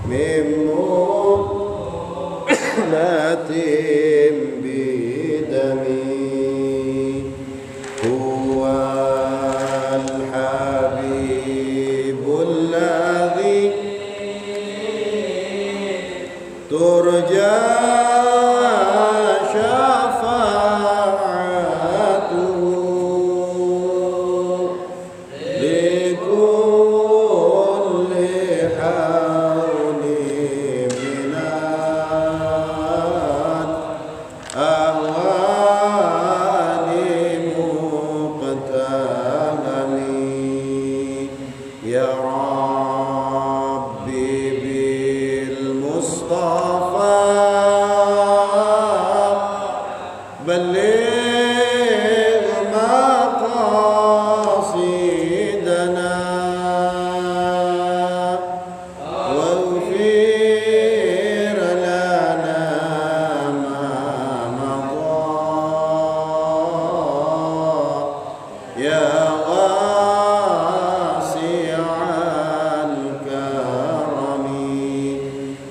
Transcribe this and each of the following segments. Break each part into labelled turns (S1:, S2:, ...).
S1: من مؤنة بدمي هو الحبيب الذي ترجى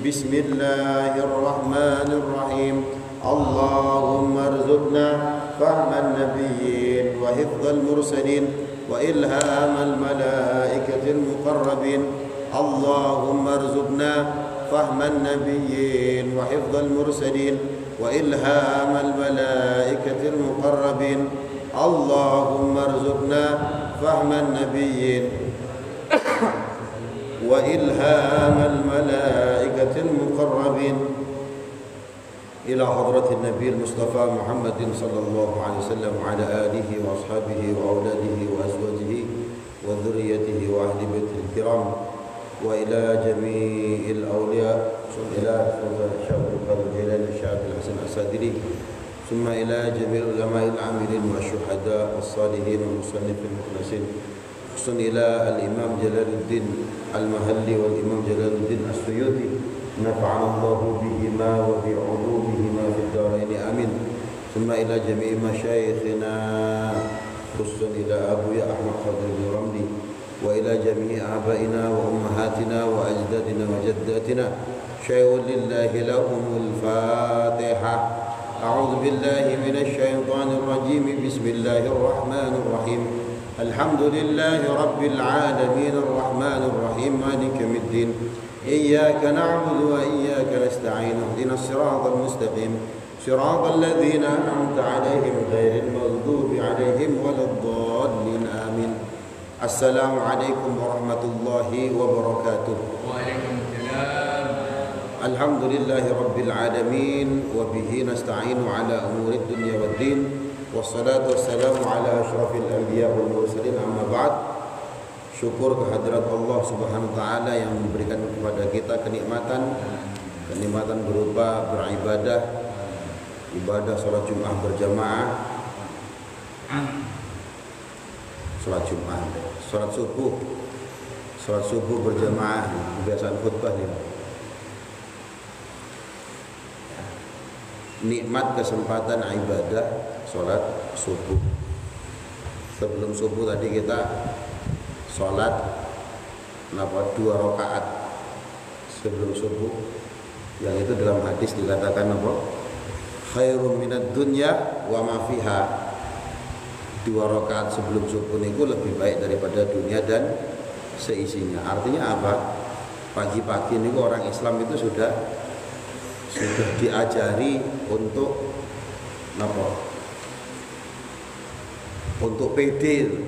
S1: Bismillahirrahmanirrahim. Allahumma arzuqna fahman nabiyyin wa hifdzal mursalin wa ilhamal malaikatil muqarrabin. Allahumma arzuqna fahman nabiyyin wa hifdzal mursalin wa ilhamal malaikatil muqarrabin. Allahumma arzuqna fahman nabiyyin وإلهام الملائكة المقربين إلى حضرة النبي المصطفى محمد صلى الله عليه وسلم وعلى آله وأصحابه وأولاده وأزواجه وذريته وأهل بيته الكرام وإلى جميع الأولياء ثم إلى الشيخ القادر الجيلاني الشيخ الحسن الأسادري ثم إلى جميع العلماء العاملين والشهداء والصالحين والمصنفين المخلصين خصوصا إلى الإمام جلال الدين المهلي والإمام جلال الدين السيوطي نفعنا الله بهما وبعلومهما في الدارين آمين ثم إلى جميع مشايخنا خصوصا إلى أبويا أحمد خضر بن رملي وإلى جميع آبائنا وأمهاتنا وأجدادنا وجداتنا شيء لله لهم الفاتحة. أعوذ بالله من الشيطان الرجيم. بسم الله الرحمن الرحيم. الحمد لله رب العالمين الرحمن الرحيم مالك يوم الدين إياك نعبد وإياك نستعين اهدنا الصراط المستقيم صراط الذين أنعمت عليهم غير المغضوب عليهم ولا الضالين آمين. السلام عليكم ورحمة الله وبركاته.
S2: وعليكم السلام.
S1: الحمد لله رب العالمين وبه نستعين على أمور الدنيا والدين wassalatu wassalamu ala asyrafil anbiya wal mursalin amma ba'd. Syukur kehadirat Allah Subhanahu wa taala yang memberikan kepada kita kenikmatan berupa beribadah, ibadah salat Jumat berjamaah, salat Jumat, salat subuh berjamaah, kebiasaan khutbah ini. Nikmat kesempatan ibadah sholat subuh. Sebelum subuh tadi kita sholat 2 rakaat sebelum subuh, yang itu dalam hadis dikatakan apa? Khairum minad dunya wa ma fiha. 2 rakaat sebelum subuh itu lebih baik daripada dunia dan seisinya. Artinya apa? Pagi-pagi ini orang Islam itu sudah diajari untuk apa? Untuk pede,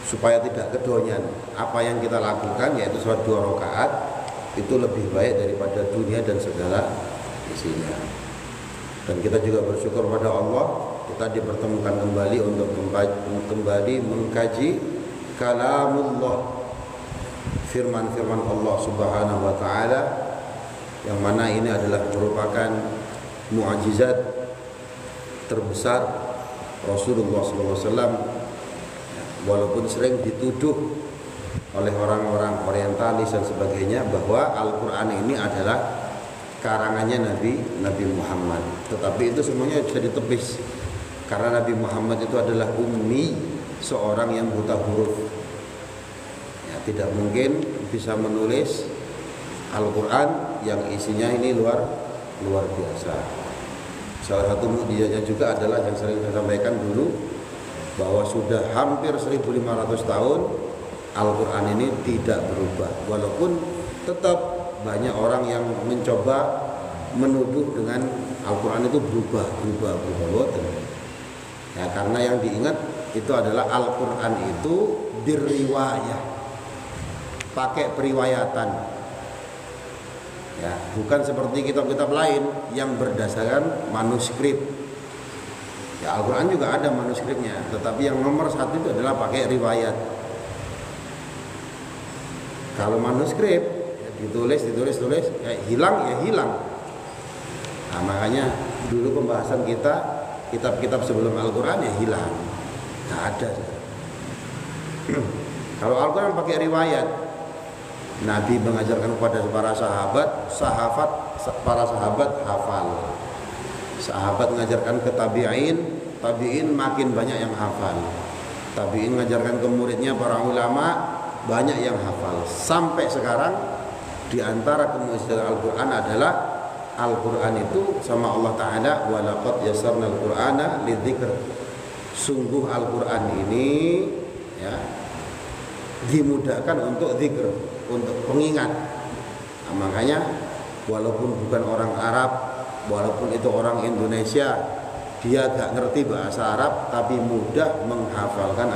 S1: supaya tidak kedonyan. Apa yang kita lakukan yaitu sholat 2 rakaat itu lebih baik daripada dunia dan segala isinya. Dan kita juga bersyukur pada Allah, kita dipertemukan kembali untuk kembali mengkaji kalamullah, firman-firman Allah Subhanahu wa taala, yang mana ini adalah merupakan mukjizat terbesar Rasulullah SAW, walaupun sering dituduh oleh orang-orang orientalis dan sebagainya bahwa Al-Quran ini adalah karangannya Nabi Muhammad. Tetapi itu semuanya bisa ditepis, karena Nabi Muhammad itu adalah ummi, seorang yang buta huruf. tidak mungkin bisa menulis Al-Quran yang isinya ini luar biasa. Salah satu mukjizatnya juga adalah yang sering saya sampaikan dulu, bahwa sudah hampir 1500 tahun Al-Quran ini tidak berubah, walaupun tetap banyak orang yang mencoba menuduh dengan Al-Quran itu berubah. Ya, karena yang diingat itu adalah Al-Quran itu diriwayah, pakai periwayatan. Ya, bukan seperti kitab-kitab lain yang berdasarkan manuskrip. Ya, Al-Quran juga ada manuskripnya, tetapi yang nomor satu itu adalah pakai riwayat. Kalau manuskrip ya ditulis, ya hilang. Nah, makanya dulu pembahasan kita kitab-kitab sebelum Al-Quran ya hilang, nggak ada. Kalau Al-Quran pakai riwayat, Nabi mengajarkan kepada para sahabat hafal. Sahabat mengajarkan ke tabi'in makin banyak yang hafal. Tabi'in mengajarkan ke muridnya para ulama, banyak yang hafal. Sampai sekarang di antara kemujizatan Al-Quran adalah Al-Quran itu sama Allah Ta'ala, walaqad yassarna al-Qur'ana lidzikr. Sungguh Al-Quran ini ya dimudahkan untuk zikr, untuk pengingat. Nah, makanya walaupun bukan orang Arab, walaupun itu orang Indonesia, dia gak ngerti bahasa Arab tapi mudah menghafalkan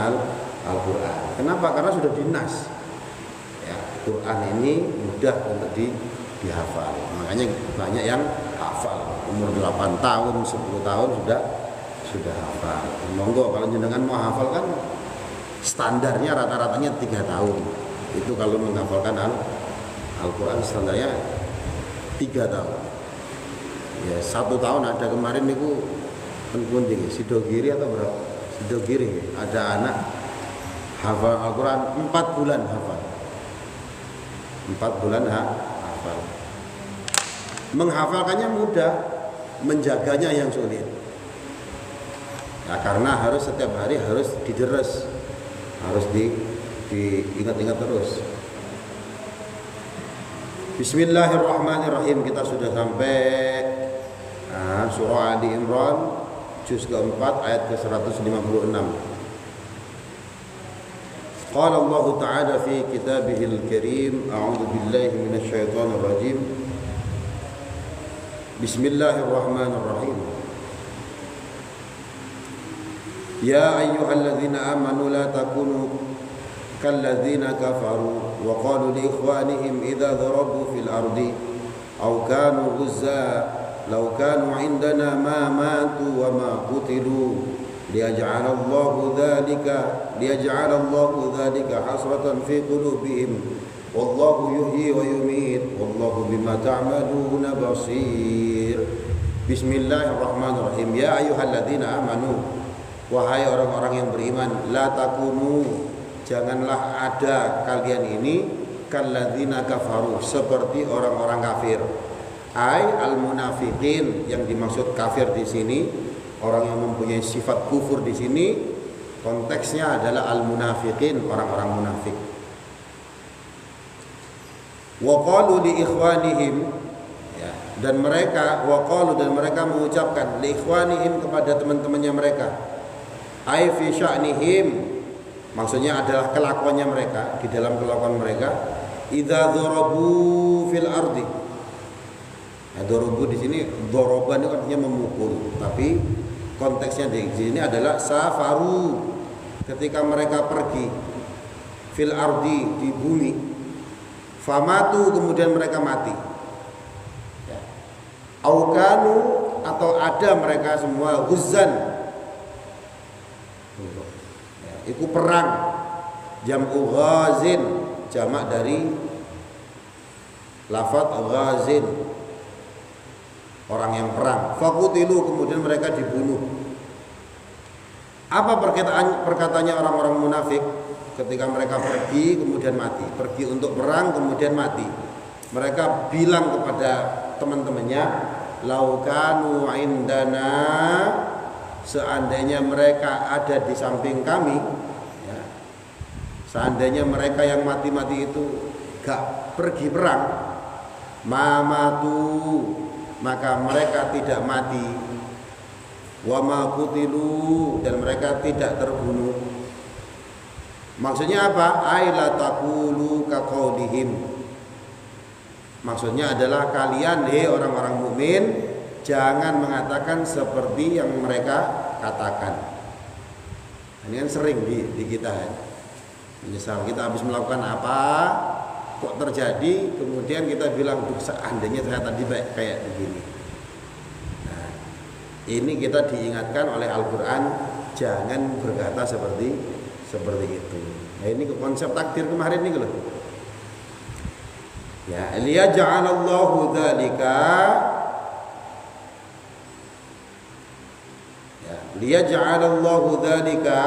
S1: Al-Quran. Kenapa? Karena sudah dinas. Ya, Quran ini mudah untuk dihafal. Makanya banyak yang hafal. Umur 8 tahun, 10 tahun sudah hafal. Monggo kalau jenengan mau hafal kan standarnya rata-ratanya 3 tahun. Itu kalau menghafalkan Al-Quran standarnya 3 tahun. Ya, 1 tahun ada kemarin niku penting Sidogiri atau berapa? Sidogiri ada anak hafal Al-Quran 4 bulan hafal. 4 bulan hafal. Menghafalkannya mudah, menjaganya yang sulit. Ya, karena harus setiap hari harus dideres, harus diingat-ingat terus. Bismillahirrahmanirrahim. Kita sudah sampai surah Ali Imran juz keempat ayat ke-156. Qala Allah Ta'ala fi kitabihil karim, a'udzu billahi minasyaitonir rajim. Bismillahirrahmanirrahim. Ya ayyuhalladzina amanu la takunu kalladzina kafaru wa qalu li ikhwanihim idza darabu fil ardi aw kanu ghuzza law kanu indana ma matu wa ma qutilu liyaj'alallahu dzalika hasratan fi qulubihim wallahu yuhyi wa yumiit wallahu bima ta'maluna basir. Bismillahirrahmanirrahim. Ya ayyuhalladzina amanu, wahai orang-orang yang beriman, la takunu, janganlah ada kalian ini kalladzina kafaru, seperti orang-orang kafir. Ai al-munafiqin, yang dimaksud kafir di sini orang yang mempunyai sifat kufur di sini, konteksnya adalah al-munafiqin, orang-orang munafik. Wa qalu li ikhwanihim, ya, dan mereka mengucapkan li ikhwanihim, kepada teman-temannya mereka. Ai fi sya'nihim, maksudnya adalah kelakuannya mereka, di dalam kelakuan mereka. Idza dzarabu fil ardi. Nah, dzarabu di sini, dzaraban itu artinya memukul, tapi konteksnya di sini adalah safaru, ketika mereka pergi fil ardi, di bumi. Famatu, kemudian mereka mati. Ya. Aukanu, atau ada mereka semua ghuzzan. Ya, itu perang. Jam'u ghazin, jamak dari lafaz ghazin, orang yang perang. Faqutilu, kemudian mereka dibunuh. Apa perkataannya orang-orang munafik ketika mereka pergi kemudian mati, pergi untuk perang kemudian mati? Mereka bilang kepada teman-temannya, laukanu indana, seandainya mereka ada di samping kami, ya, Seandainya mereka yang mati-mati itu gak pergi perang, mamatu, maka mereka tidak mati, wa ma qutilu, dan mereka tidak terbunuh. Maksudnya apa? Aila taqulu kaqaulihim. Maksudnya adalah kalian orang-orang mukmin jangan mengatakan seperti yang mereka katakan. Ini kan sering di kita ya. Misal kita habis melakukan apa, kok terjadi, kemudian kita bilang seandainya saya tadi kayak begini. Nah, ini kita diingatkan oleh Al-Quran jangan berkata seperti itu. Nah, ini konsep takdir kemarin nih loh. Ya, liyaj'alallahu dzalika, ya, liyaj'alallahu dzalika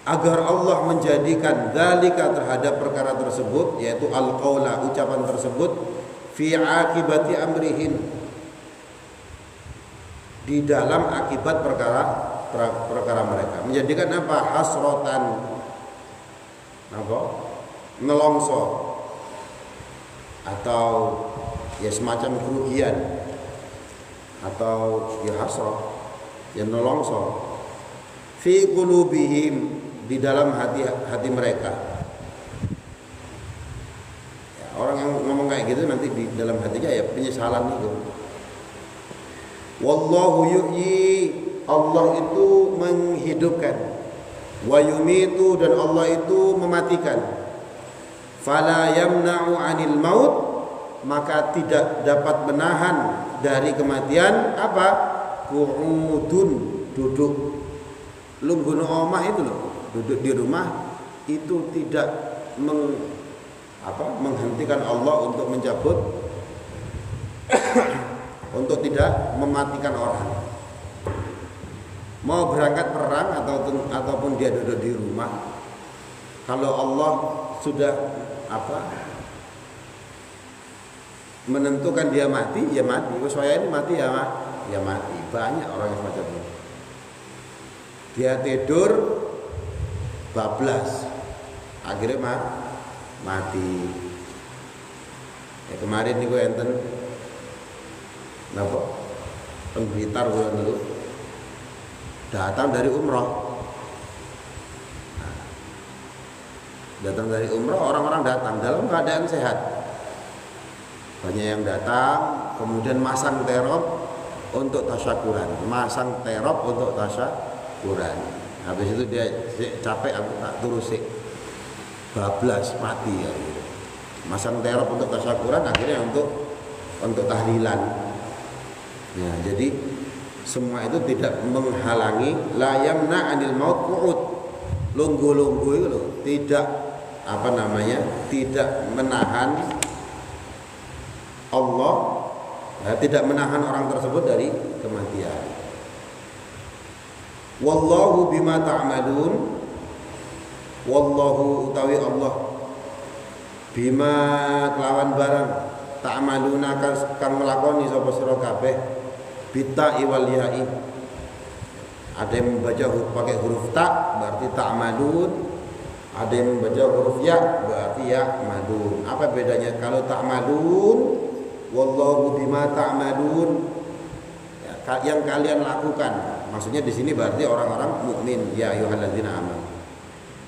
S1: agar Allah menjadikan dzalika terhadap perkara tersebut, yaitu al-qaula, ucapan tersebut, fi akibati amrihin, di dalam akibat perkara mereka, menjadikan apa? Hasrotan, apa? Nelongso, atau ya semacam kerugian, atau ya hasrah, ya nelongso, fi qulubihim, di dalam hati mereka. Ya, orang yang ngomong kayak gitu nanti di dalam hatinya ya penyesalan itu. Wallahu yuhyi, Allah itu menghidupkan, wa yumitu, dan Allah itu mematikan. Fala yamna'u 'anil maut, maka tidak dapat menahan dari kematian apa? Qu'udun, duduk. Lungguh omah itu loh, duduk di rumah itu tidak menghentikan Allah untuk mencabut untuk tidak mematikan orang. Mau berangkat perang ataupun dia duduk di rumah, kalau Allah sudah menentukan dia mati, ya mati. Saya ini mati ya mati. Banyak orang yang semacam itu. Dia tidur bablas, akhirnya mati. Ya kemarin nih gue enten napa Blitar gue dulu datang dari umroh. Datang dari umroh, orang-orang datang dalam keadaan sehat. Banyak yang datang, kemudian masang terop untuk tasyakuran, Habis itu dia capek, aku tak turusin, bablas mati ya. Masang terop untuk tasyakuran, akhirnya untuk tahlilan. Ya, jadi semua itu tidak menghalangi, la yamna 'anil maut qu'ud. Lunggu-lunggu itu loh, tidak tidak menahan Allah, ya, tidak menahan orang tersebut dari kematian. Wallahu bima ta'malun, wallahu utawi Allah, bima kelawan barang, ta'maluna kang melakoni sapa sira kabeh, bita wal ya'i. Ada yang membaca pakai huruf ta berarti ta'malun, ada yang membaca huruf ya berarti ya'malun. Apa bedanya? Kalau ta'malun, wallahu bima ta'malun, ya, yang kalian lakukan. Maksudnya di sini berarti orang-orang mukmin, ya ayyuhalladzina amanu.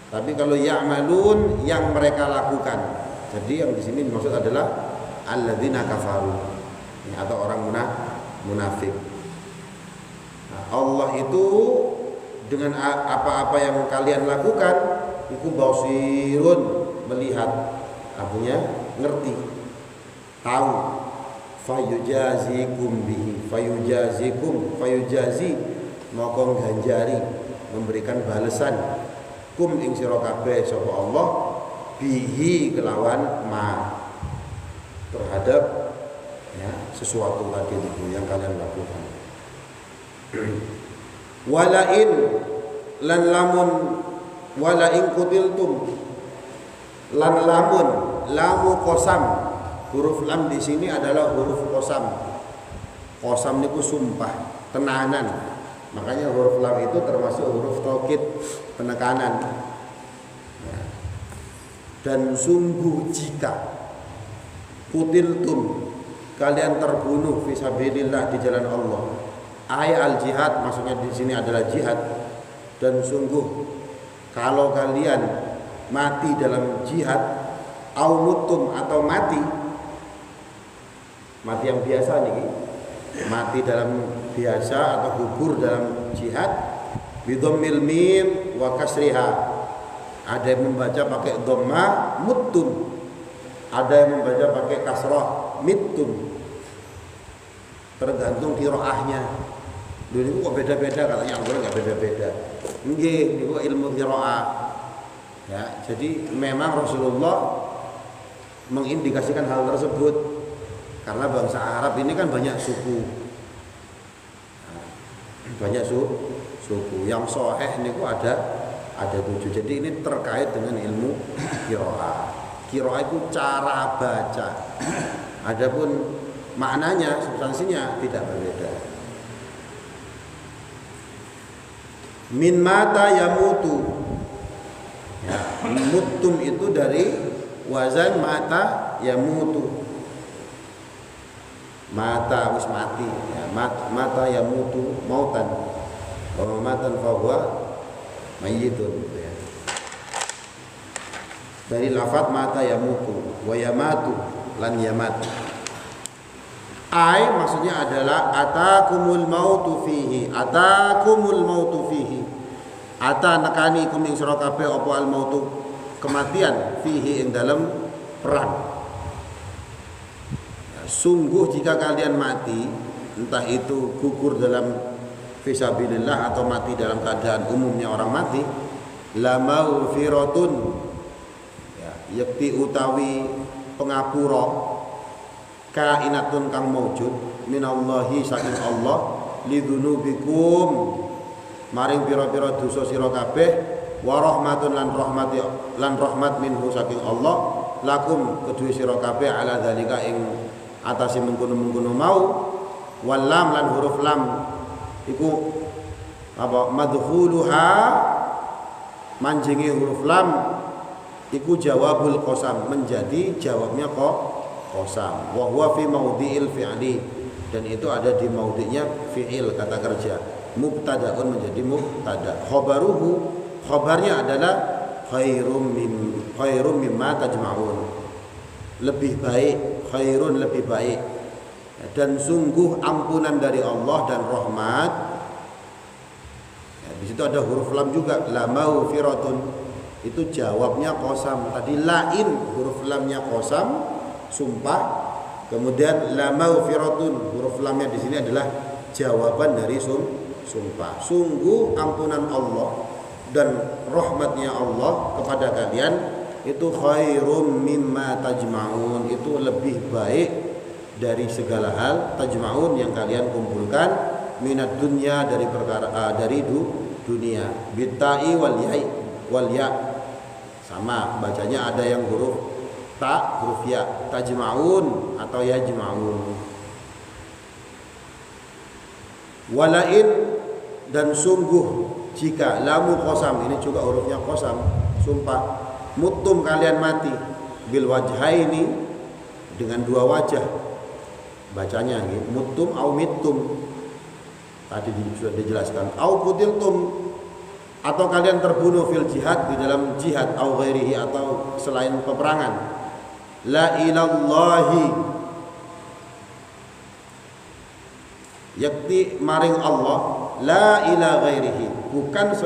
S1: Tapi kalau ya'malun, yang mereka lakukan. Jadi yang di sini dimaksud adalah alladzina kafaru, ya, atau orang munafik. Nah, Allah itu dengan apa-apa yang kalian lakukan itu basirun, melihat, artinya ngerti, tahu. Fayujazikum bihi, fayujazi moko ganjari, memberikan balasan, kum ing sira kabeh sapa Allah, bihi kelawan ma, terhadap ya sesuatu tadi itu yang kalian lakukan. Walain lan lamun, walain kutiltum lan lamun, lamu qasam. Huruf lam di sini adalah huruf qasam. Qasam niku sumpah, tenanan. Makanya huruf lam itu termasuk huruf taukid, penekanan. Dan sungguh jika kutiltum, kalian terbunuh fisabilillah, di jalan Allah. Al jihad, maksudnya di sini adalah jihad. Dan sungguh kalau kalian mati dalam jihad, au mutum, atau mati yang biasa nih, mati dalam biasa atau gugur dalam jihad, bidhammil mim wa kasriha. Ada yang membaca pakai dhammah mutum, ada yang membaca pakai kasrah mittum, tergantung qiraahnya. Dulu kok beda-beda, katanya Al-Qur'an enggak beda-beda. Nggih, niku ilmu qiraah. Ya, jadi memang Rasulullah mengindikasikan hal tersebut karena bangsa Arab ini kan banyak suku. Banyak suku. Yang sahih niku ada 7. Jadi ini terkait dengan ilmu qiraah. Qiraah itu cara baca. Adapun maknanya, substansinya tidak berbeda. Min mata yamutu. Ya, mutum itu dari wazan mata yamutu. Mata wis mati, ya, mata yamutu mautan. Wa matan fa huwa mayyitun, ya. Dari lafaz mata yamutu wa yamatu lan yamat. Ai maksudnya adalah atakumul mautu fihi, atakumul mautu fihi. Ata nekani kum ing sira kabeh apa al mautu, kematian, fihi ing dalam perang. Ya, sungguh jika kalian mati, entah itu gugur dalam fisabilillah atau mati dalam keadaan umumnya orang mati, la maufiratun, ya, yakti utawi pengapura, kainatun kang maujud minallahi saking Allah, lidzunubikum maring pira-pira dosa sira kabeh, wa rahmatun lan rahmat minhu saking Allah, lakum kedue sira kabeh ala zalika ing atase mengkono-mengkono mau. Wal lam lan huruf lam iku apa madkhuluha, manjingi huruf lam iku jawabul qasam, menjadi jawabnya qasam. Wa huwa fi maudhi'il fi'li, dan itu ada di maudhi'nya fi'il, kata kerja. Mubtada'un menjadi mubtada. Khabaruhu, khabarnya adalah khairum mimma tajma'un, lebih baik, khairun lebih baik. Dan sungguh ampunan dari Allah dan rahmat. Ya, di situ ada huruf lam juga, la maufiratun, itu jawabnya qasam. Tadi lain, huruf lamnya qasam, sumpah. Kemudian la maufiratun, huruf lamnya di sini adalah jawaban dari sumpah. Sungguh ampunan Allah dan rahmatnya Allah kepada kalian itu khairum mimma tajma'un, itu lebih baik dari segala hal tajma'un yang kalian kumpulkan, minat dunya dari perkara dari dunia. Bitta'i wal ya sama bacanya, ada yang huruf ta, huruf ya, tajma'un atau yajma'un. Walain, dan sungguh jika, lamu qasam, ini juga hurufnya qasam, sumpah, mutum kalian mati, bil wajhaini, dengan dua wajah bacanya gitu, mutum au mittum, tadi sudah dijelaskan, au kutiltum, atau kalian terbunuh fil jihad, di dalam jihad, au ghairihi, atau selain peperangan. La ilallahi, yakti maring Allah, la ila ghairihi, bukan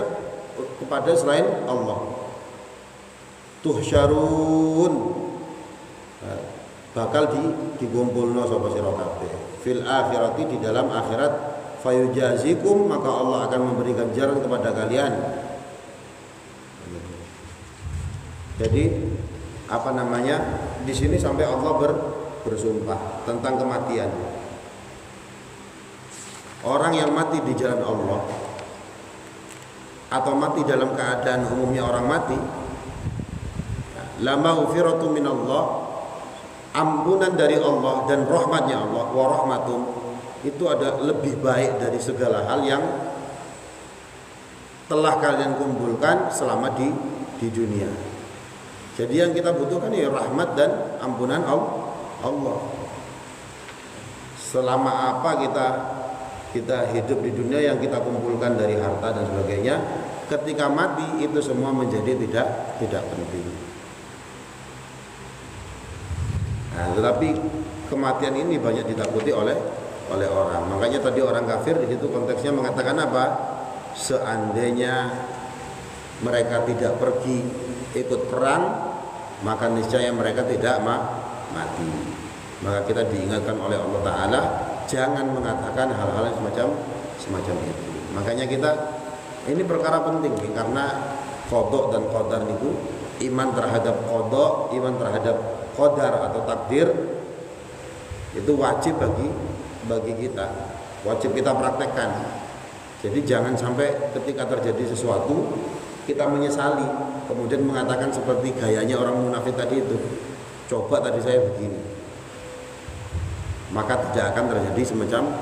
S1: kepada selain Allah. Tuhsyarun, bakal dikumpulno sapa sira kabeh fil akhirati, di dalam akhirat, fayujazikum, maka Allah akan memberi ganjaran kepada kalian. Jadi apa namanya, di sini sampai Allah bersumpah tentang kematian. Orang yang mati di jalan Allah atau mati dalam keadaan umumnya orang mati, la maghfiratu minallah, ampunan dari Allah dan rahmatnya Allah, wa rahmatun, itu ada lebih baik dari segala hal yang telah kalian kumpulkan selama di dunia. Jadi yang kita butuhkan ya rahmat dan ampunan Allah. Selama apa kita hidup di dunia yang kita kumpulkan dari harta dan sebagainya, ketika mati itu semua menjadi tidak penting. Nah, tetapi kematian ini banyak ditakuti oleh orang. Makanya tadi orang kafir di situ konteksnya mengatakan apa? Seandainya mereka tidak pergi ikut perang, maka niscaya mereka tidak mati. Maka kita diingatkan oleh Allah Ta'ala, jangan mengatakan hal-hal yang semacam itu. Makanya kita, ini perkara penting nih, karena qada dan qadar itu, iman terhadap qada, iman terhadap qadar atau takdir itu wajib bagi kita, wajib kita praktekkan. Jadi jangan sampai ketika terjadi sesuatu kita menyesali, kemudian mengatakan seperti gayanya orang munafik tadi itu, coba tadi saya begini, maka tidak akan terjadi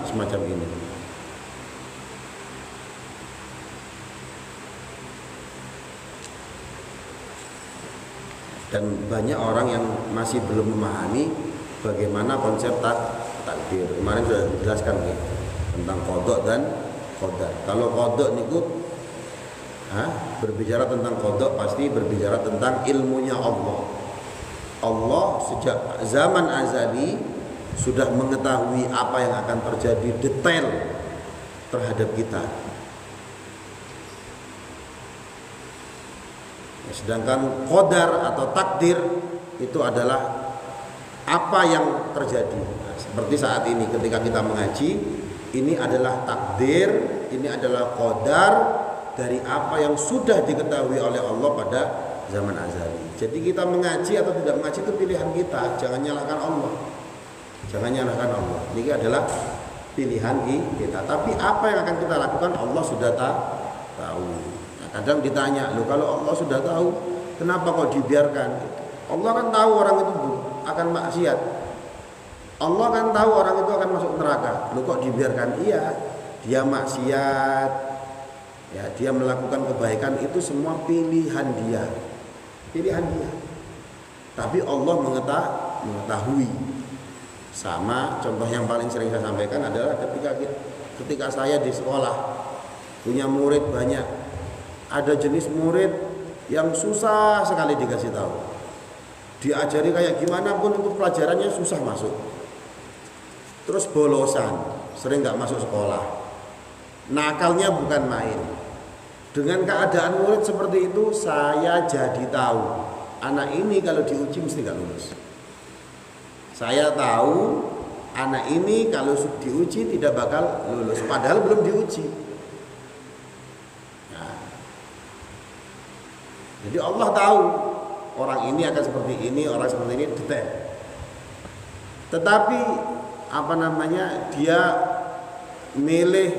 S1: semacam ini. Dan banyak orang yang masih belum memahami bagaimana konsep takdir. Kemarin sudah dijelaskan nih tentang qada dan qadar. Kalau qada niku berbicara tentang qada pasti berbicara tentang ilmunya Allah. Allah sejak zaman azali sudah mengetahui apa yang akan terjadi detail terhadap kita. Sedangkan qadar atau takdir itu adalah apa yang terjadi. Nah, seperti saat ini ketika kita mengaji, ini adalah takdir, ini adalah qadar dari apa yang sudah diketahui oleh Allah pada zaman azali. Jadi kita mengaji atau tidak mengaji itu pilihan kita, jangan nyalahkan Allah. Jangan nyalahkan Allah. Ini adalah pilihan kita. Tapi apa yang akan kita lakukan Allah sudah tahu. Kadang ditanya, loh kalau Allah sudah tahu, kenapa kok dibiarkan? Allah kan tahu orang itu akan maksiat. Allah kan tahu orang itu akan masuk neraka. Loh kok dibiarkan? Iya, dia maksiat, ya dia melakukan kebaikan, itu semua pilihan dia. Pilihan dia. Tapi Allah mengetahui. Sama contoh yang paling sering saya sampaikan adalah ketika saya di sekolah punya murid banyak. Ada jenis murid yang susah sekali dikasih tahu. Diajari kayak gimana pun itu pelajarannya susah masuk. Terus bolosan, sering nggak masuk sekolah. Nakalnya bukan main. Dengan keadaan murid seperti itu, saya jadi tahu anak ini kalau diuji mesti nggak lulus. Saya tahu anak ini kalau diuji tidak bakal lulus, padahal belum diuji. Jadi Allah tahu orang ini akan seperti ini, orang seperti ini detail. Tetapi dia milih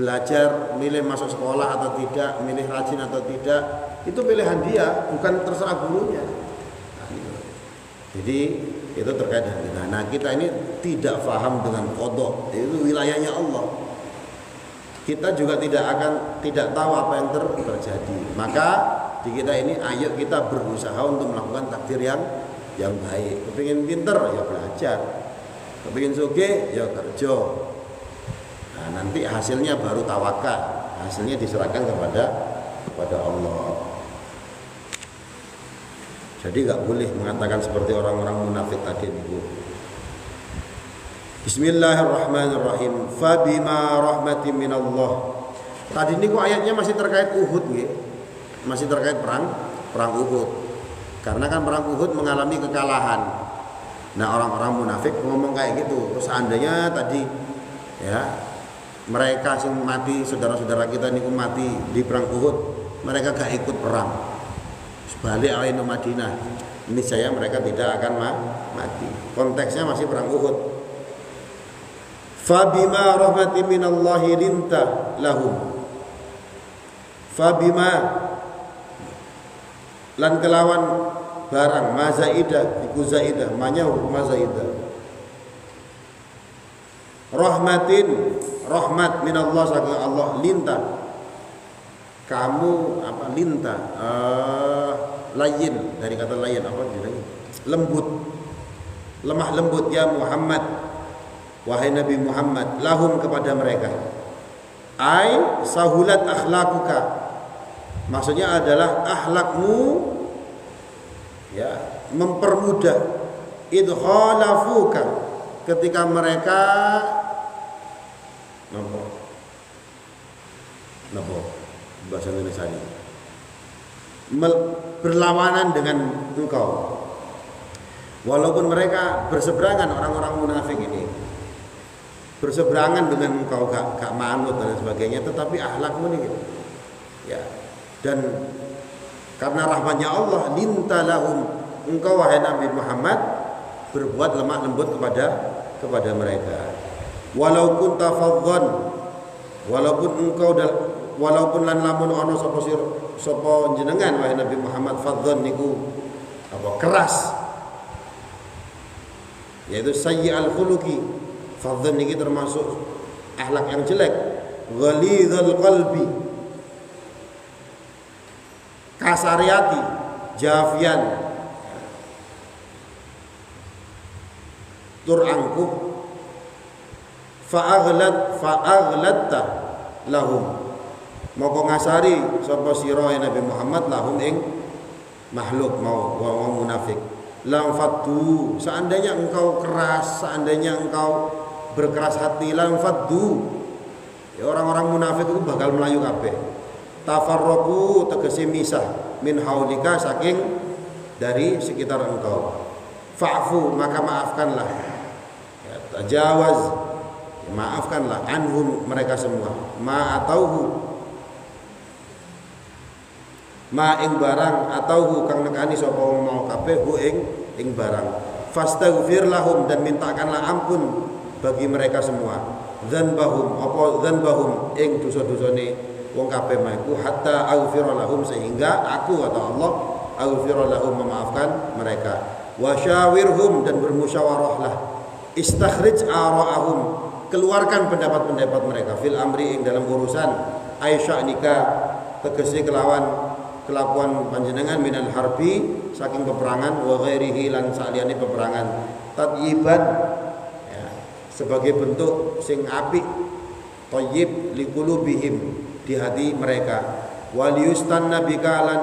S1: belajar, milih masuk sekolah atau tidak, milih rajin atau tidak, itu pilihan dia, bukan terserah gurunya. Jadi itu terkait dengan kita. Nah, kita ini tidak paham dengan qada, itu wilayahnya Allah. Kita juga tidak tahu apa yang terjadi. Maka di kita ini ayo kita berusaha untuk melakukan takdir yang baik. Kepingin pinter ya belajar, kepingin sugih ya kerja. Nah, nanti hasilnya baru tawakal, hasilnya diserahkan kepada Allah. Jadi nggak boleh mengatakan seperti orang-orang munafik tadi itu. Bismillahirrahmanirrahim. Fabima rahmatin minallah. Tadi niku ayatnya masih terkait Uhud nggih. Masih terkait perang Uhud. Karena kan perang Uhud mengalami kekalahan. Nah, orang-orang munafik ngomong kayak gitu. Terus seandainya tadi ya mereka yang mati, saudara-saudara kita niku mati di perang Uhud, mereka gak ikut perang. Balik awal Madinah. Ini saya mereka tidak akan mati. Konteksnya masih perang Uhud. Fabima rahmatin minallahi linta lahum. Fabima lan kelawan barang mazaidah iku zaidah manyau mazaidah rahmatin rahmat minallah saking Allah linta kamu apa linta layyin, dari kata layyin apa jadinya lembut, lemah lembut ya Muhammad, wahai Nabi Muhammad, lahum kepada mereka, ai sahulat akhlakuka, maksudnya adalah akhlakmu ya mempermudah, idkhalafuka, ketika mereka nopo bahasa Indonesia ini berlawanan dengan engkau, walaupun mereka berseberangan, orang-orang munafik ini berseberangan dengan engkau, gak manut dan sebagainya, tetapi akhlakmu nih ya, dan karena rahmatnya Allah linta lahum, engkau wahai Nabi Muhammad berbuat lemah lembut kepada mereka, walaupun tafadhan, walaupun lan lamun ono sapa jenengan wahai Nabi Muhammad fadhan niku apa keras, yaitu sayyi'al khuluqi, fadhan niki termasuk akhlak yang jelek, ghalidhal qalbi, kasariati, jafian, tur angkuh, fa'aghlatta lahum, moko ngasari sapa sira Nabi Muhammad lahum ing makhluk mau wong munafik, lam faddu, seandainya engkau keras, seandainya engkau berkeras hati, lam faddu ya, orang-orang munafik itu bakal melayu kabeh, tafarraqu tegese misah, min haulika saking dari sekitar engkau, fa'fu maka maafkanlah, ya, tajawaz ya, maafkanlah, anhum mereka semua, ma atauhu ma ing barang, atauhu kang nekani sapa wong mau kabeh hu ing barang, fastaghfir lahum, dan mintakanlah ampun bagi mereka semua, dzanbahum apa dzanbahum ing dosa-dosane wong kabeh maiku, hatta aghfira lahum, sehingga aku atau Allah aghfira lahum memaafkan mereka, wasyawirhum, dan bermusyawarahlah, istakhrij ara'ahum, keluarkan pendapat-pendapat mereka, fil amri ing dalam urusan, aisyah nikah tegese kelawan kelakuan panjenengan, minal harbi saking peperangan, wa ghairihi lan saliyane peperangan, tadyiban ya, sebagai bentuk sing apik, thayyib liqulubihim, di hati mereka, waliyustan nabika lan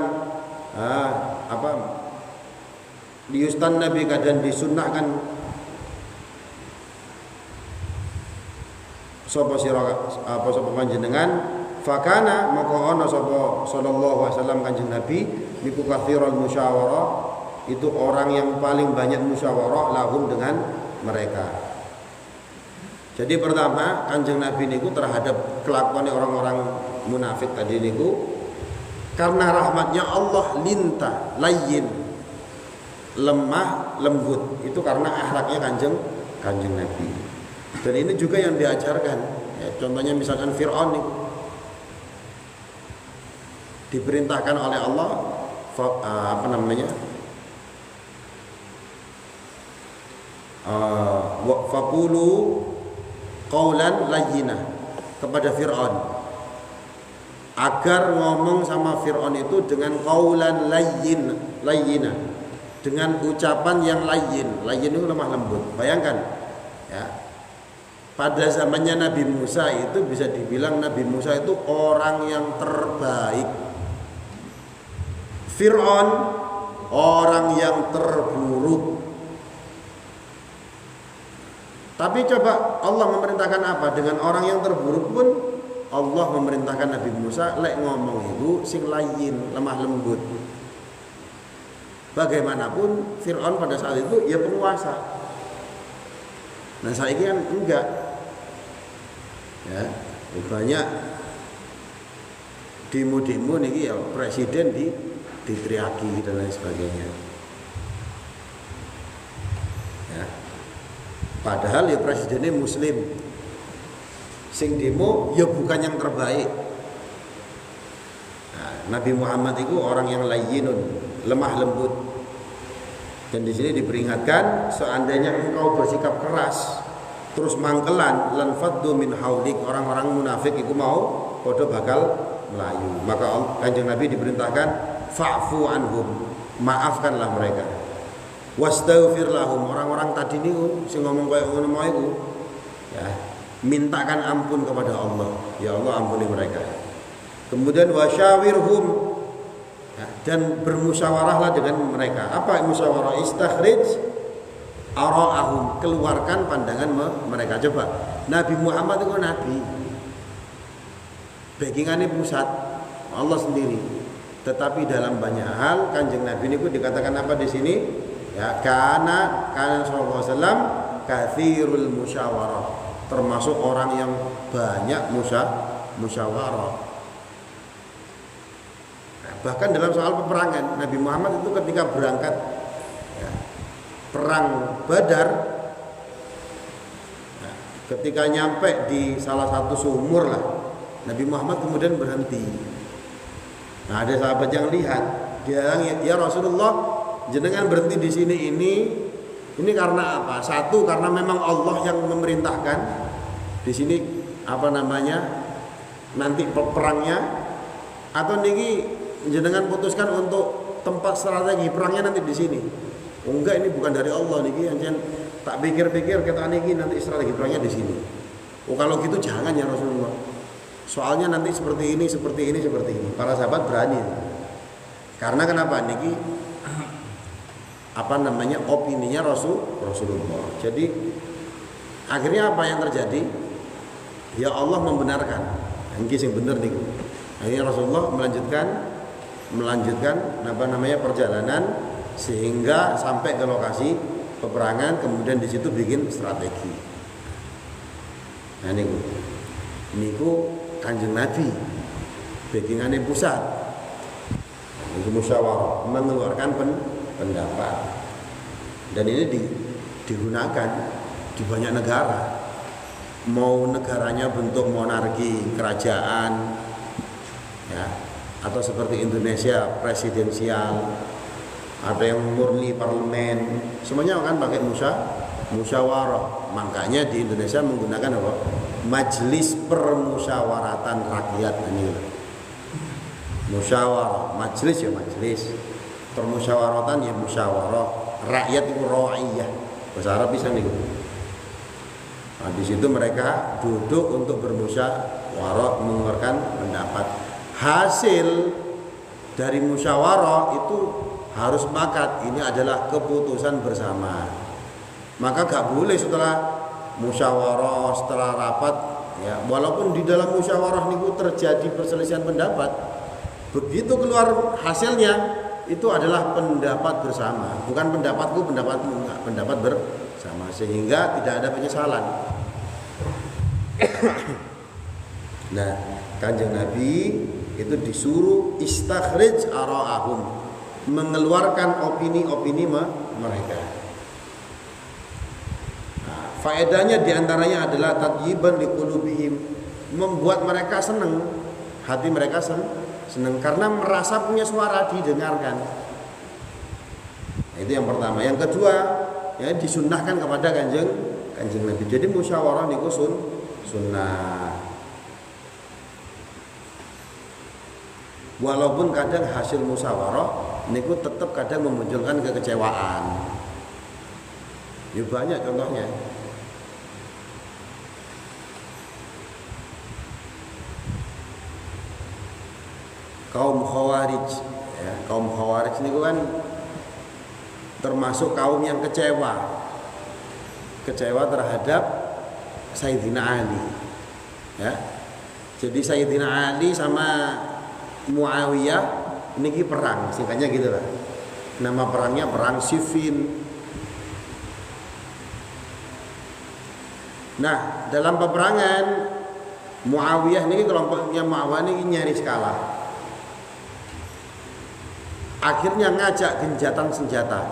S1: liyustan nabika, dan disunnahkan sapa sira apa sapa panjenengan, fakana maka ana sapa sallallahu alaihi wasallam kanjeng Nabi niku kathirul musyawarah, itu orang yang paling banyak musyawarah lahum dengan mereka. Jadi pertama kanjeng Nabi niku terhadap kelakuan orang-orang munafik tadi niku, karena rahmatnya Allah linta layyin, lemah lembut, itu karena akhlaknya kanjeng Nabi. Dan ini juga yang diajarkan ya, contohnya misalkan Fir'aun niku diperintahkan oleh Allah faqulu qaulan layyina, kepada Fir'aun agar ngomong sama Fir'aun itu dengan qaulan layyina, dengan ucapan yang layyin itu lemah lembut. Bayangkan ya, pada zamannya Nabi Musa itu bisa dibilang Nabi Musa itu orang yang terbaik, Fir'aun orang yang terburuk. Tapi coba Allah memerintahkan apa? Dengan orang yang terburuk pun Allah memerintahkan Nabi Musa lek ngomong itu sing layyin, lemah lembut. Bagaimanapun Fir'aun pada saat itu ya penguasa. Nah saiki kan enggak. Ya, banyak demo-demo niki ya presiden diteriaki dan lain sebagainya. Ya. Padahal ya presidennya muslim. Sing demo ya bukan yang terbaik. Nah, Nabi Muhammad itu orang yang layyinun, lemah lembut. Dan di sini diperingatkan, seandainya engkau bersikap keras terus mangkelan lan faddu min haulik, orang-orang munafik itu mau padha bakal Melayu. Maka Kanjeng Nabi diperintahkan fa'fu anhum, maafkanlah mereka. Wastaghfir lahum, orang-orang tadi niku sing ngomong kaya ngono mau iku ya, mintakan ampun kepada Allah. Ya Allah, ampuni mereka. Kemudian wasyawirhum, ya, dan bermusyawarahlah dengan mereka. Apa musyawarah? Istakhrij ara'ahum, keluarkan pandangan mereka. Coba Nabi Muhammad itu nabi, backingannya pusat Allah sendiri. Tetapi dalam banyak hal Kanjeng Nabi ini dikatakan apa di sini? Ya, karena sallallahu alaihi wasallam katsirul musyawarah, termasuk orang yang banyak musyawarah. Nah, bahkan dalam soal peperangan Nabi Muhammad itu ketika berangkat ya, perang Badar, nah, ketika nyampe di salah satu sumur lah, Nabi Muhammad kemudian berhenti. Nah, ada sahabat yang lihat, dia bilang, ya Rasulullah, jenengan berhenti di sini ini karena apa? Satu, karena memang Allah yang memerintahkan di sini apa namanya nanti perangnya, atau niki jenengan putuskan untuk tempat strategi perangnya nanti di sini. Oh, enggak, ini bukan dari Allah niki, anjen tak pikir-pikir kita niki nanti strategi perangnya di sini. Oh, kalau gitu jangan ya Rasulullah. Soalnya nanti seperti ini. Para sahabat berani. Karena kenapa? Niki apa namanya opininya Rasulullah. Jadi akhirnya apa yang terjadi? Ya Allah membenarkan. Ini yang benar nih. Akhirnya Rasulullah melanjutkan apa namanya perjalanan sehingga sampai ke lokasi peperangan, kemudian di situ bikin strategi. Nah niku Kanjeng Nabi backingannya pusat. Niku musyawarah, mengeluarkan pendapat, dan ini digunakan di banyak negara. Mau negaranya bentuk monarki kerajaan ya, atau seperti Indonesia presidensial, ada yang murni parlemen, semuanya kan pakai musyawarah. Makanya di Indonesia menggunakan apa? Majelis Permusyawaratan Rakyat. Ini musyawarah, majelis ya majelis, permusyawaratan ya musyawarah, rakyat itu ra'iyah, bahasa Arab bisa nih. Nah, di situ mereka duduk untuk bermusyawarah, mengeluarkan pendapat. Hasil dari musyawarah itu harus sepakat, ini adalah keputusan bersama. Maka gak boleh setelah musyawarah, setelah rapat ya, walaupun di dalam musyawarah niku terjadi perselisihan pendapat, begitu keluar hasilnya itu adalah pendapat bersama, bukan pendapatku, pendapatmu, enggak, pendapat bersama, sehingga tidak ada penyesalan. Nah, Kanjeng Nabi itu disuruh istakhrij ara'ahum, mengeluarkan opini-opini mereka. Nah, faedahnya diantaranya adalah tatyiban liqulubihim, membuat mereka senang, hati mereka senang karena merasa punya suara didengarkan. Nah, itu yang pertama. Yang kedua, ya disunnahkan kepada kanjeng Nabi. Jadi musyawarah niku sunnah. Walaupun kadang hasil musyawarah niku tetap kadang memunculkan kekecewaan. Ya banyak contohnya. Kaum Khawarij, ya, kaum Khawarij niku kan termasuk kaum yang kecewa terhadap Sayyidina Ali. Ya. Jadi Sayyidina Ali sama Muawiyah niki perang, singkatnya gitu lah. Nama perangnya perang Siffin. Nah, dalam peperangan Muawiyah niki kelompoknya Muawiyah niki nyaris kalah. Akhirnya ngajak genjatan senjata.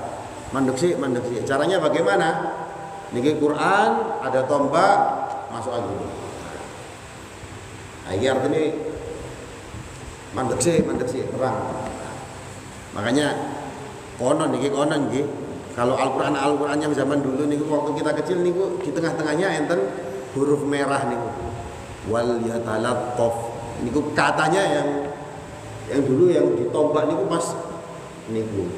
S1: Mandek sih. Caranya bagaimana? Niki Quran ada tombak masuk lagi. Nah, ini artinya mandek sih perang. Makanya konon niki. Kalau Al-Qur'an yang zaman dulu niku waktu kita kecil niku di tengah-tengahnya enten huruf merah niku. Wal yatalattaf niku katanya yang dulu yang ditombak niku pas niku.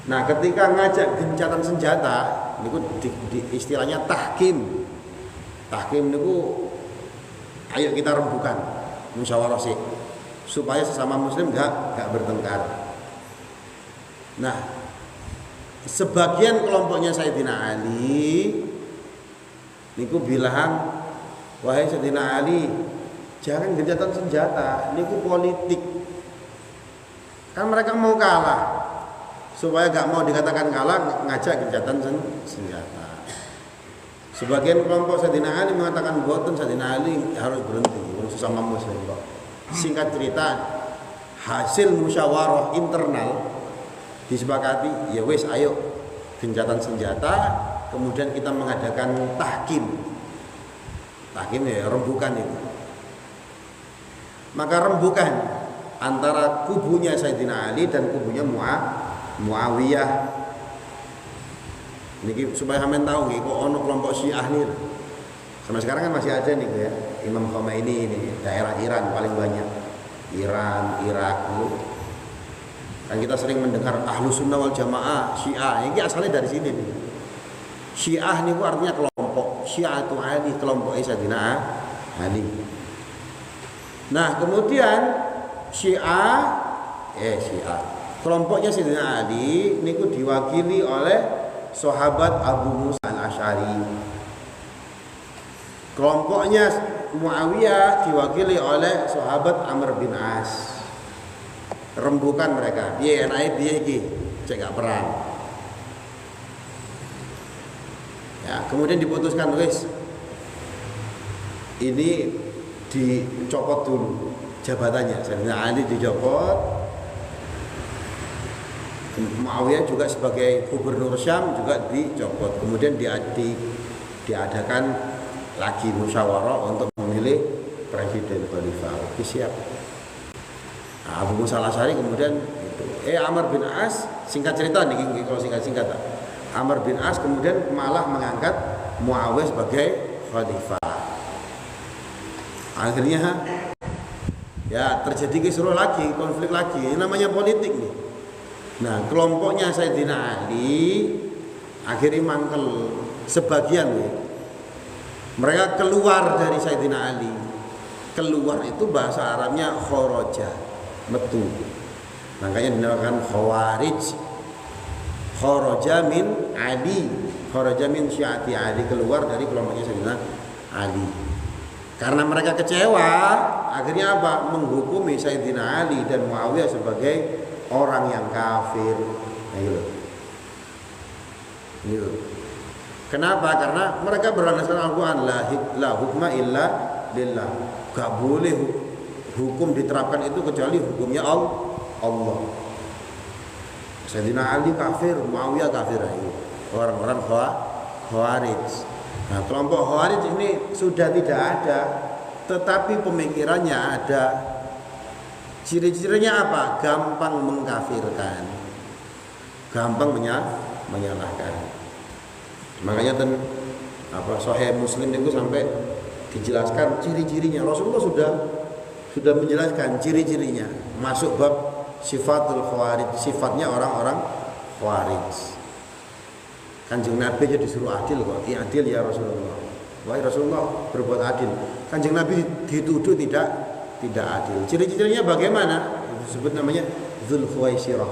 S1: Nah, ketika ngajak gencatan senjata niku di istilahnya tahkim. Tahkim niku ayo kita rembukan, musyawarah sih, supaya sesama muslim enggak bertengkar. Nah, sebagian kelompoknya Sayyidina Ali niku bilang, wahai Sayyidina Ali, jangan gencatan senjata, niku politik. Kan mereka mau kalah, supaya gak mau dikatakan kalah, ngajak gencatan senjata. Sebagian kelompok Sayyidina Ali mengatakan boten, Sayyidina Ali harus berhenti, sesama muslim kok. Singkat cerita, hasil musyawarah internal disepakati, ya wis ayo gencatan senjata, kemudian kita mengadakan tahkim. Tahkim ya rembukan itu. Maka rembukan antara kubunya Sayyidina Ali dan kubunya Muawiyah. Niki supaya sampean tahu nggih kok ono kelompok Syiah nih. Sampai sekarang kan masih ada nih ya, Imam Khomeini ini daerah Iran paling banyak. Iran, Irak dulu. Kan kita sering mendengar Ahlus Sunnah wal Jamaah, Syiah. Ini asalnya dari sini nih. Syiah niku artinya kelompok. Syiah itu Ali, kelompok Sayyidina Ali. Nah, kemudian Syiah kelompoknya Sayyidina Ali niku diwakili oleh sahabat Abu Musa al-Asy'ari. Kelompoknya Muawiyah diwakili oleh sahabat Amr bin As. Rembukan mereka. Piye enake piye iki? Cek gak perang. Ya, kemudian diputuskan wis ini dicopot dulu jabatannya. Sayyidina Ali dicopot. Muawiyah juga sebagai gubernur Syam juga dicopot. Kemudian diadakan lagi musyawarah untuk memilih presiden khalifah. Oke, siap. Nah, Abu Musa al-Asy'ari kemudian itu. Amr bin As, singkat cerita nih kalau singkat-singkat. Amr bin As kemudian malah mengangkat Muawiyah sebagai khalifah. Akhirnya ya terjadi kisruh lagi, konflik lagi. Ini namanya politik nih. Nah, kelompoknya Sayyidina Ali akhirnya mangkel sebagian nih. Mereka keluar dari Sayyidina Ali. Keluar itu bahasa Arabnya kharaja, metu. Makanya dinamakan khawarij. Kharaja min Ali, kharaja min syi'ati Ali, keluar dari kelompoknya Sayyidina Ali. Karena mereka kecewa, akhirnya apa? Menghukumi Sayyidina Ali dan Muawiyah sebagai orang yang kafir. Nah, gitu. Kenapa? Karena mereka berlandaskan Al-Quran, la hukma illa lillah. Gak boleh hukum diterapkan itu kecuali hukumnya Allah. Sayyidina Ali kafir, Muawiyah kafir. Orang-orang Khawarij. Nah, kelompok Khawarij ini sudah tidak ada, tetapi pemikirannya ada. Ciri-cirinya apa? Gampang mengkafirkan, gampang menyalahkan. Makanya Sahih Muslim itu sampai dijelaskan ciri-cirinya. Rasulullah sudah menjelaskan ciri-cirinya. Masuk bab sifatul khawarij, sifatnya orang-orang khawarij. Kanjeng Nabi aja disuruh adil kok. Adil ya Rasulullah. Wahai Rasulullah berbuat adil. Kanjeng Nabi dituduh tidak adil. Ciri-cirinya bagaimana? Itu disebut namanya Dzul Khuwaisirah.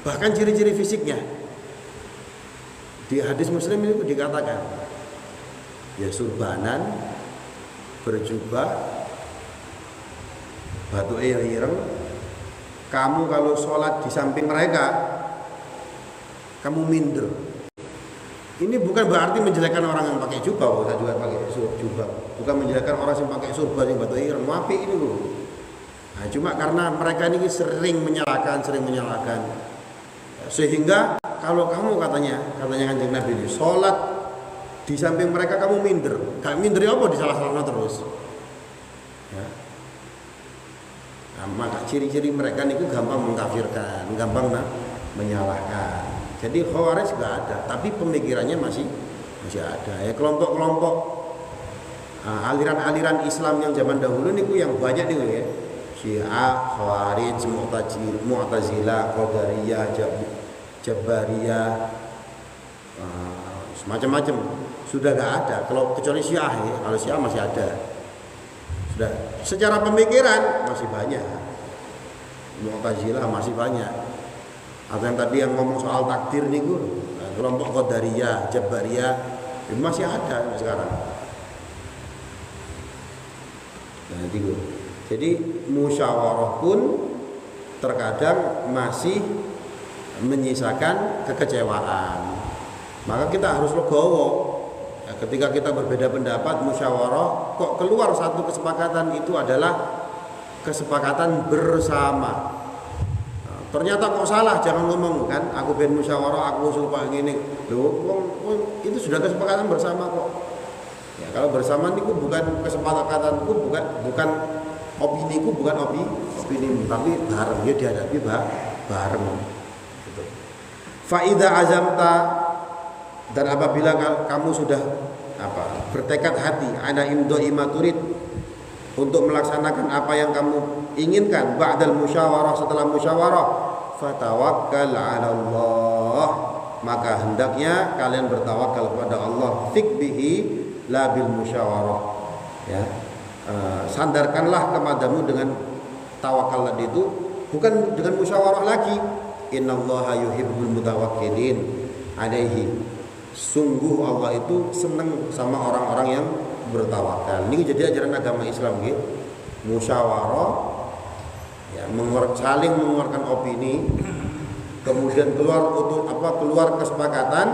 S1: Bahkan ciri-ciri fisiknya di hadis Muslim itu dikatakan ya surbanan, berjubah, batu ireng. Kamu kalau sholat di samping mereka, kamu minder. Ini bukan berarti menjelekkan orang yang pakai jubah, saya juga pakai jubah. Bukan menjelekkan orang yang pakai surban yang batu ireng, wapi ini loh. Nah, cuma karena mereka ini sering menyalahkan, sehingga kalau kamu katanya Kanjeng Nabi ini sholat di samping mereka kamu minder. Gak minder apa disalah-salahkan terus. Ya. Nah, maka ciri-ciri mereka itu gampang mengkafirkan, gampang menyalahkan. Jadi Khawarij gak ada, tapi pemikirannya masih ada. Ya, kelompok-kelompok aliran-aliran Islam yang zaman dahulu niku yang banyak niku ya. Syiah, Khawarij, Mu'tazilah, Qadariyah, Jabariyah, macam-macam. Sudah gak ada. Kalau kecuali Syiah ya, kalau Syiah masih ada. Sudah. Secara pemikiran masih banyak. Mu'tazilah masih banyak. Atau yang tadi yang ngomong soal takdir niku, kelompok Qadariyah, Jabariyah itu masih ada sekarang. Nah, itu. Jadi musyawarah pun terkadang masih menyisakan kekecewaan. Maka kita harus legowo. Ya, ketika kita berbeda pendapat musyawarah, kok keluar satu kesepakatan itu adalah kesepakatan bersama. Nah, ternyata kok salah, jangan ngomong kan, aku ben musyawarah, aku usul kayak gini. Loh, itu sudah kesepakatan bersama kok. Ya, kalau bersama itu bukan kesepakatanku, bukan opiniku, bukan opini, tapi bareng ya dihadapi bareng. Gitu. Faida azamta, dan apabila kamu sudah bertekad hati, ana imdoi maturid, untuk melaksanakan apa yang kamu inginkan, ba'dal musyawarah, setelah musyawarah, fatawakkal 'ala Allah, maka hendaknya kalian bertawakal kepada Allah, fikbihi la bil musyawarah, ya. Sandarkanlah kepadamu dengan tawakal tadi itu, bukan dengan musyawarah lagi. Innallaha yuhibbul mutawakkilin alaihi, sungguh Allah itu senang sama orang-orang yang bertawakal. Ini jadi ajaran agama Islam gitu. Musyawarah, ya, saling mengeluarkan opini, kemudian keluar kesepakatan,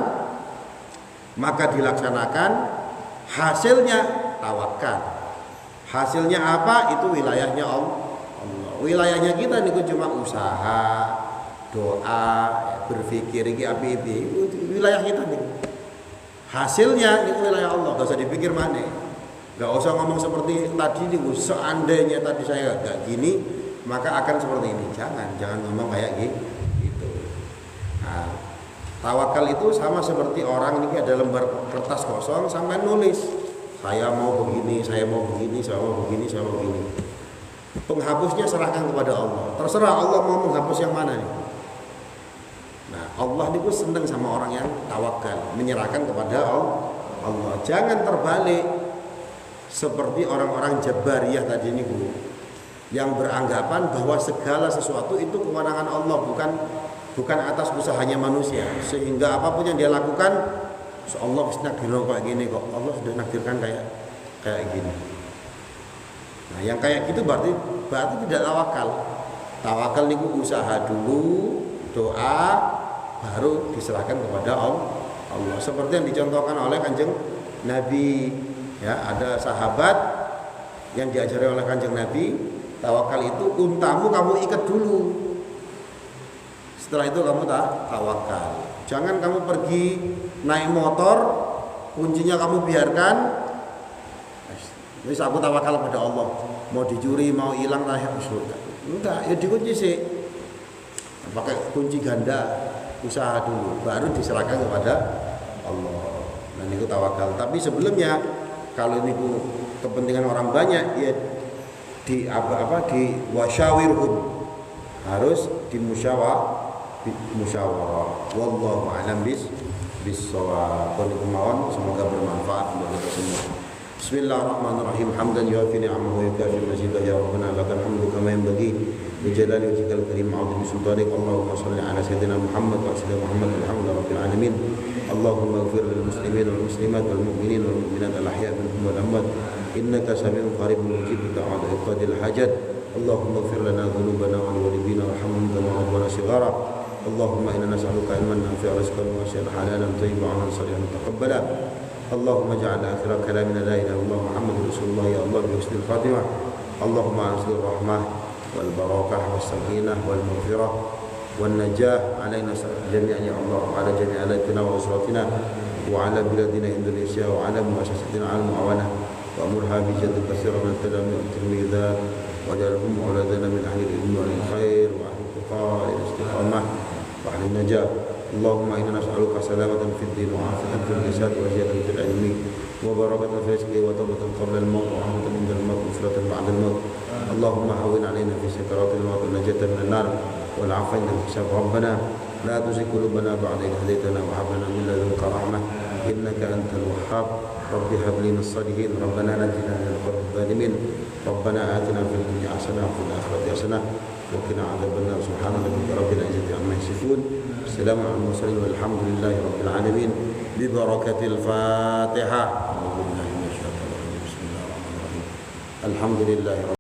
S1: maka dilaksanakan. Hasilnya tawakal. Hasilnya apa? Itu wilayahnya Allah. Wilayahnya kita niku cuma usaha, doa, berpikir iki api-api. Itu wilayah kita nih. Hasilnya itu wilayah Allah. Gak usah dipikir mana. Gak usah ngomong seperti tadi niku. Seandainya tadi saya gak gini, maka akan seperti ini. Jangan ngomong kayak gitu. Nah, tawakal itu sama seperti orang ini ada lembar kertas kosong sampai nulis, saya mau begini, saya mau begini, saya mau begini, saya mau begini. Penghapusnya serahkan kepada Allah. Terserah Allah mau menghapus yang mana nih. Nah, Allah itu senang sama orang yang tawakal, menyerahkan kepada Allah. Jangan terbalik seperti orang-orang Jabariyah tadi ini, Bu, yang beranggapan bahwa segala sesuatu itu kewenangan Allah, bukan atas usahanya manusia, sehingga apapun yang dia lakukan, Allah sudah nakdirkan kayak gini kok, Allah sudah nakdirkan kayak gini. Nah, yang kayak gitu berarti tidak tawakal. Tawakal niku usaha dulu, doa, baru diserahkan kepada Allah. Seperti yang dicontohkan oleh Kanjeng Nabi, ya, ada sahabat yang diajari oleh Kanjeng Nabi, tawakal itu untamu kamu ikat dulu. Setelah itu kamu tawakal. Jangan kamu pergi naik motor, kuncinya kamu biarkan. Wis aku tawakal pada Allah. Mau dicuri, mau hilang saya surga. Enggak, ya dikunci sih. Pakai kunci ganda, usaha dulu, baru diserahkan kepada Allah. Nah, itu tawakal. Tapi sebelumnya kalau ini kepentingan orang banyak, ya di wasyawirhum, harus musyawarah. Wallahu a'lam bis-shawab. Semoga bermanfaat untuk kita semua. Bismillahirrahmanirrahim. Hamdan yuafi ni'amahu wa yukafi mazidah. Ya Rabbana lakal hamdu kama yanbaghi li jalali wajhikal karim 'azimi sultanik. Allahumma shalli ala sayyidina Muhammad wa ala Muhammad. Alhamdulillahi rabbil alamin. Allahumma ighfir lil muslimin wal muslimat wal mu'minin wal mu'minat al ahya' minhum wal amwat. Innaka sami'un qaribun mujibud da'wat iqadil hajat. Allahumma ighfir lana dhunubana wa liwalidina warhamhum kama rabbana shighara. Allahumma inna nas'aluka ilman nafi'an wa rizqan wasi'an halalan thayyiban 'amalan salihan mutaqabbala. Allahumma ja'al akhir kalamina la ilaha illallah Muhammadur Rasulullah. Ya Allah bi husnil khatimah. Allahumma anzil rahmah wal barakah was sakinah wal maghfirah wan najah alaina jami'an ya Allah, wa ala jami' alatina wa usratina wa ala biladina Indonesia wa ala muassasatina al muawanah wa amurha bi jaddi katsiran min tilmidat wa jalhum auladana min ahli ilmi wal khair wa ahli tuqa istiqamah wa ahli najah. Allahumma inna nas'aluka salamatan fid din wa afiyatan fil jasad wa ziyadatan fil ilmi وبركة في رزقه وتوبة قبل الموت ورحمة عند الموت ومغفرة بعد الموت. اللهم هون علينا في سكرات الموت والنجاة من النار والعفو عند الحساب. ربنا لا تزغ قلوبنا بعد إذ هديتنا وهب لنا من لدنك رحمة إنك أنت الوهاب. رب هب لي من الصالحين. ربنا نجنا من القوم الظالمين. ربنا آتنا في الدنيا حسنة وفي الآخرة حسنة وقنا عذاب النار. سبحان ربك رب العزة عما يصفون. السلام على المرسلين والحمد لله رب العالمين. ببركة الفاتحة. أعوذ بالله من الشيطان الرجيم. بسم الله الرحمن الرحيم. الحمد لله رب